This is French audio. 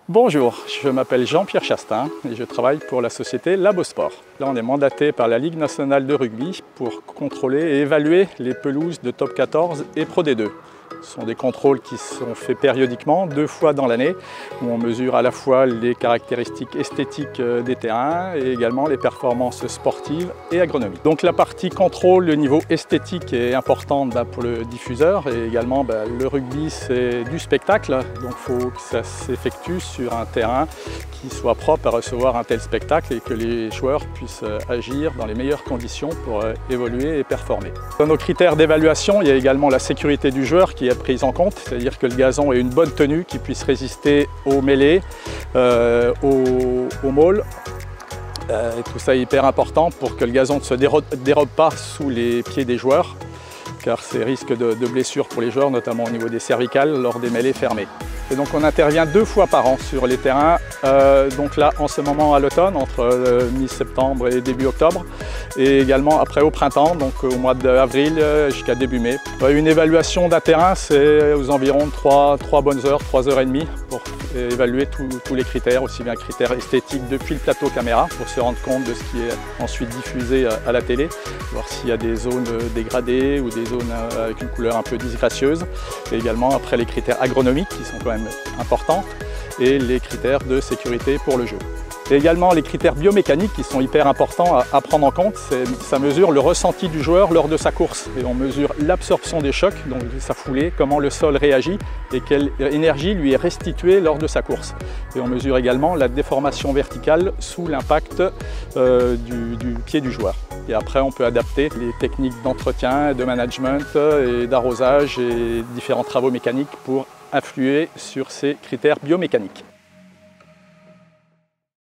Bonjour, je m'appelle Jean-Pierre Chastain et je travaille pour la société Labosport. Là, on est mandaté par la Ligue nationale de rugby pour contrôler et évaluer les pelouses de Top 14 et Pro D2. Ce sont des contrôles qui sont faits périodiquement, 2 fois dans l'année, où on mesure à la fois les caractéristiques esthétiques des terrains et également les performances sportives et agronomiques. Donc la partie contrôle, le niveau esthétique est important pour le diffuseur et également le rugby c'est du spectacle, donc il faut que ça s'effectue sur un terrain qui soit propre à recevoir un tel spectacle et que les joueurs puissent agir dans les meilleures conditions pour évoluer et performer. Dans nos critères d'évaluation, il y a également la sécurité du joueur qui est prise en compte, c'est-à-dire que le gazon ait une bonne tenue qui puisse résister aux mêlées, aux mauls. Et tout ça est hyper important pour que le gazon ne se dérobe pas sous les pieds des joueurs, car c'est risque de blessures pour les joueurs, notamment au niveau des cervicales lors des mêlées fermées. Et donc on intervient 2 fois par an sur les terrains, donc là en ce moment à l'automne, entre mi-septembre et début octobre, et également après au printemps, donc au mois d'avril jusqu'à début mai. Une évaluation d'un terrain, c'est aux environs de 3 bonnes heures, 3 heures et demie pour évaluer tous les critères, aussi bien critères esthétiques depuis le plateau caméra, pour se rendre compte de ce qui est ensuite diffusé à la télé, voir s'il y a des zones dégradées ou des zones avec une couleur un peu disgracieuse, et également après les critères agronomiques qui sont quand même importants et les critères de sécurité pour le jeu. Et également les critères biomécaniques qui sont hyper importants à prendre en compte, ça mesure le ressenti du joueur lors de sa course et on mesure l'absorption des chocs, donc sa foulée, comment le sol réagit et quelle énergie lui est restituée lors de sa course. Et on mesure également la déformation verticale sous l'impact du pied du joueur. Et après on peut adapter les techniques d'entretien, de management et d'arrosage et différents travaux mécaniques pour influer sur ces critères biomécaniques.